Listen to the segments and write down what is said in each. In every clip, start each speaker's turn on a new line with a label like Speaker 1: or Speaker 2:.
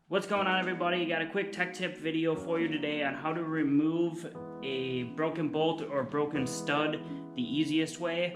Speaker 1: What's going on, everybody? Got a quick tech tip video for you today on how to remove a broken bolt or broken stud the easiest way,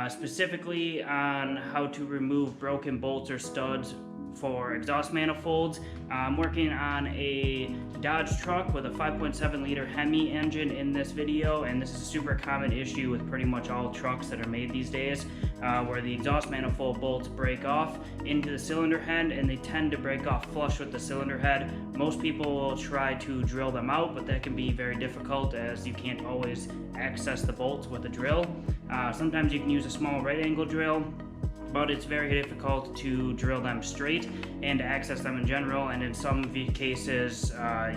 Speaker 1: specifically on how to remove broken bolts or studs for exhaust manifolds. I'm working on a Dodge truck with a 5.7 liter Hemi engine in this video, and this is a super common issue with pretty much all trucks that are made these days, where the exhaust manifold bolts break off into the cylinder head, and they tend to break off flush with the cylinder head. Most people will try to drill them out, but that can be very difficult as you can't always access the bolts with a drill. Sometimes you can use a small right angle drill, but it's very difficult to drill them straight and to access them in general, and in some cases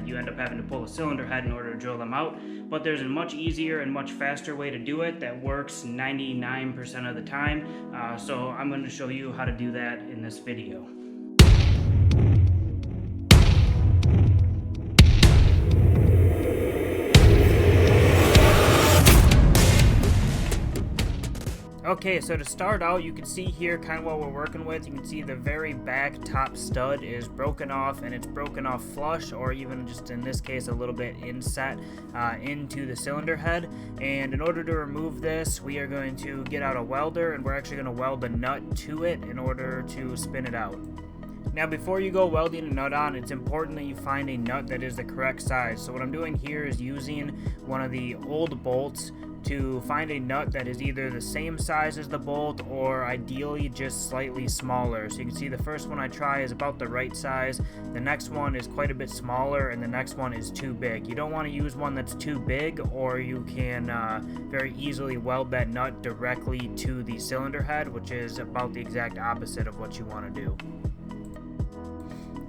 Speaker 1: you end up having to pull the cylinder head in order to drill them out. But there's a much easier and much faster way to do it that works 99% of the time, so I'm going to show you how to do that in this video. Okay, so to start out, you can see here kind of what we're working with. You can see the very back top stud is broken off, and it's broken off flush, or even just in this case a little bit inset into the cylinder head. And in order to remove this, we are going to get out a welder, and we're actually going to weld a nut to it in order to spin it out. Now, before you go welding a nut on, it's important that you find a nut that is the correct size. So what I'm doing here is using one of the old bolts to find a nut that is either the same size as the bolt or ideally just slightly smaller. So you can see the first one I try is about the right size, the next one is quite a bit smaller, and the next one is too big. You don't want to use one that's too big, or you can very easily weld that nut directly to the cylinder head, which is about the exact opposite of what you want to do.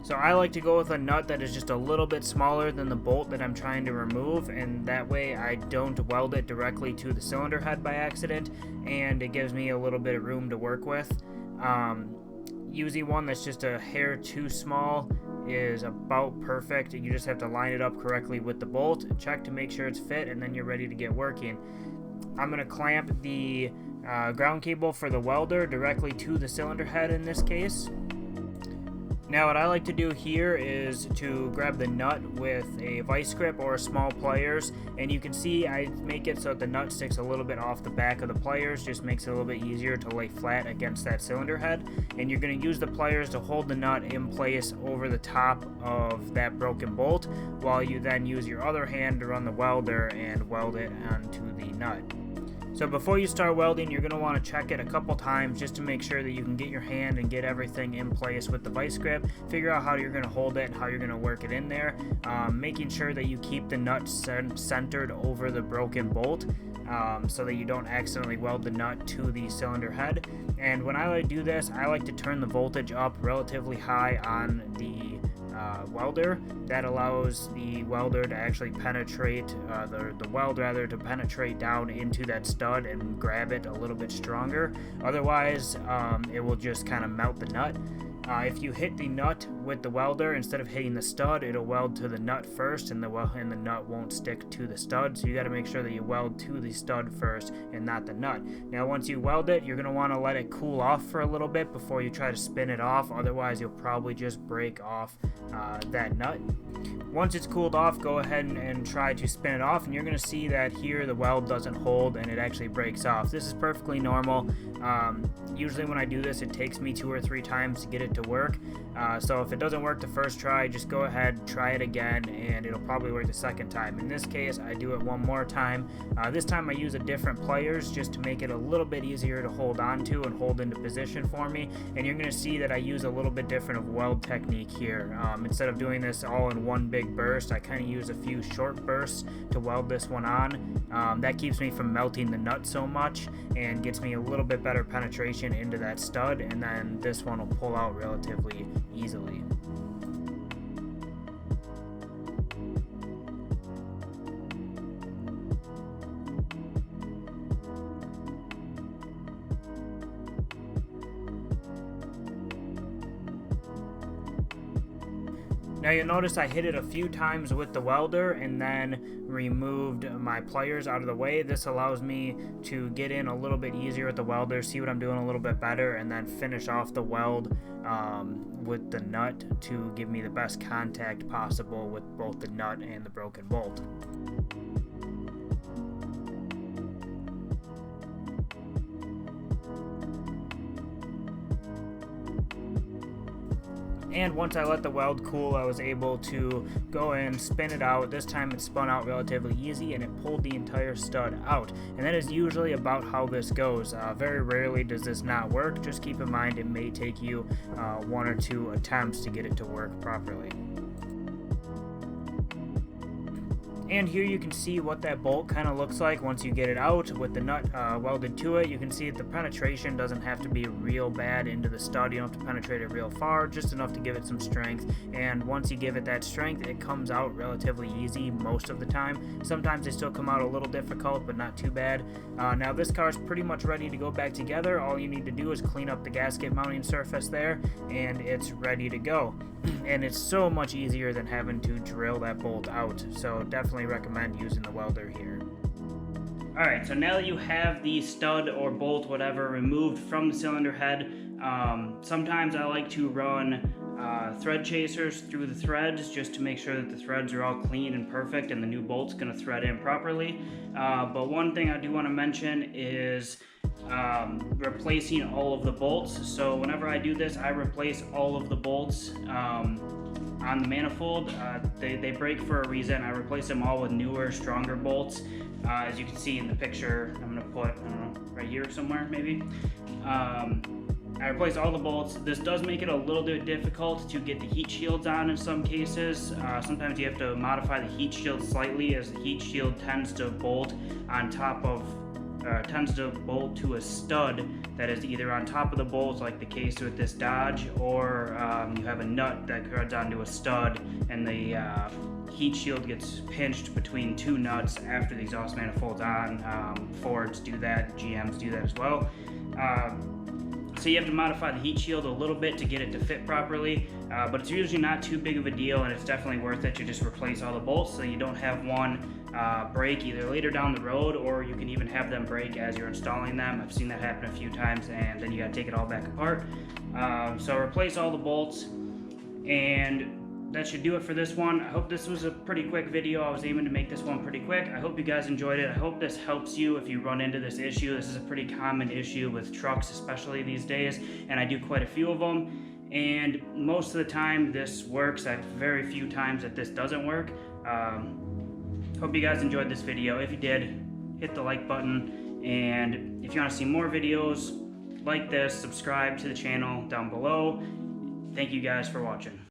Speaker 1: So I like to go with a nut that is just a little bit smaller than the bolt that I'm trying to remove, and that way I don't weld it directly to the cylinder head by accident, and it gives me a little bit of room to work with. Using one that's just a hair too small is about perfect. You just have to line it up correctly with the bolt, check to make sure it's fit, and then you're ready to get working. I'm going to clamp the ground cable for the welder directly to the cylinder head in this case. Now, what I like to do here is to grab the nut with a vice grip or small pliers, and you can see I make it so that the nut sticks a little bit off the back of the pliers, just makes it a little bit easier to lay flat against that cylinder head. And you're going to use the pliers to hold the nut in place over the top of that broken bolt, while you then use your other hand to run the welder and weld it onto the nut. So before you start welding, you're going to want to check it a couple times just to make sure that you can get your hand and get everything in place with the vice grip. Figure out how you're going to hold it and how you're going to work it in there, making sure that you keep the nut centered over the broken bolt, so that you don't accidentally weld the nut to the cylinder head. And when I do this, I like to turn the voltage up relatively high on the welder. That allows the welder to actually penetrate, the weld rather, to penetrate down into that stud and grab it a little bit stronger. Otherwise, it will just kind of melt the nut. If you hit the nut with the welder instead of hitting the stud, it'll weld to the nut first, and the nut won't stick to the stud. So you got to make sure that you weld to the stud first and not the nut. Now, once you weld it, you're going to want to let it cool off for a little bit before you try to spin it off. Otherwise, you'll probably just break off that nut. Once it's cooled off, go ahead and try to spin it off, and you're going to see that here the weld doesn't hold and it actually breaks off. This is perfectly normal. Usually when I do this, it takes me 2 or 3 times to get it to work. So if it doesn't work the first try, just go ahead, try it again, and it'll probably work the second time. In this case, I do it one more time. This time I use a different pliers just to make it a little bit easier to hold on to and hold into position for me. And you're going to see that I use a little bit different of weld technique here. Instead of doing this all in one big burst, I kind of use a few short bursts to weld this one on. That keeps me from melting the nut so much and gets me a little bit better penetration into that stud, and then this one will pull out relatively easily. Now you'll notice I hit it a few times with the welder and then removed my pliers out of the way. This allows me to get in a little bit easier with the welder, see what I'm doing a little bit better, and then finish off the weld with the nut to give me the best contact possible with both the nut and the broken bolt. And once I let the weld cool, I was able to go and spin it out. This time it spun out relatively easy and it pulled the entire stud out. And that is usually about how this goes. Very rarely does this not work. Just keep in mind it may take you 1 or 2 attempts to get it to work properly. And here you can see what that bolt kind of looks like once you get it out with the nut welded to it. You can see that the penetration doesn't have to be real bad into the stud. You don't have to penetrate it real far, just enough to give it some strength. And once you give it that strength, it comes out relatively easy most of the time. Sometimes they still come out a little difficult, but not too bad. Now this car is pretty much ready to go back together. All you need to do is clean up the gasket mounting surface there, and it's ready to go. And it's so much easier than having to drill that bolt out, so definitely recommend using the welder here. Alright, so now that you have the stud or bolt, whatever, removed from the cylinder head, sometimes I like to run thread chasers through the threads just to make sure that the threads are all clean and perfect and the new bolt's going to thread in properly. But one thing I do want to mention is replacing all of the bolts. So whenever I do this, I replace all of the bolts on the manifold. They break for a reason. I replace them all with newer, stronger bolts. As you can see in the picture, I'm going to put, I don't know, right here somewhere maybe. I replace all the bolts. This does make it a little bit difficult to get the heat shields on in some cases. Sometimes you have to modify the heat shield slightly, as the heat shield tends to bolt on top of tends to bolt to a stud that is either on top of the bolt, like the case with this Dodge, or you have a nut that threads onto a stud and the heat shield gets pinched between 2 nuts after the exhaust manifold's on. Fords do that, GMs do that as well. So you have to modify the heat shield a little bit to get it to fit properly, but it's usually not too big of a deal, and it's definitely worth it to just replace all the bolts so you don't have one break either later down the road, or you can even have them break as you're installing them. I've seen that happen a few times, and then you gotta take it all back apart. So replace all the bolts, and that should do it for this one. I hope this was a pretty quick video. I was aiming to make this one pretty quick. I hope you guys enjoyed it. I hope this helps you if you run into this issue. This is a pretty common issue with trucks, especially these days, and I do quite a few of them. And most of the time this works. I have very few times that this doesn't work. Hope you guys enjoyed this video. If you did, hit the like button. And if you want to see more videos like this, subscribe to the channel down below. Thank you guys for watching.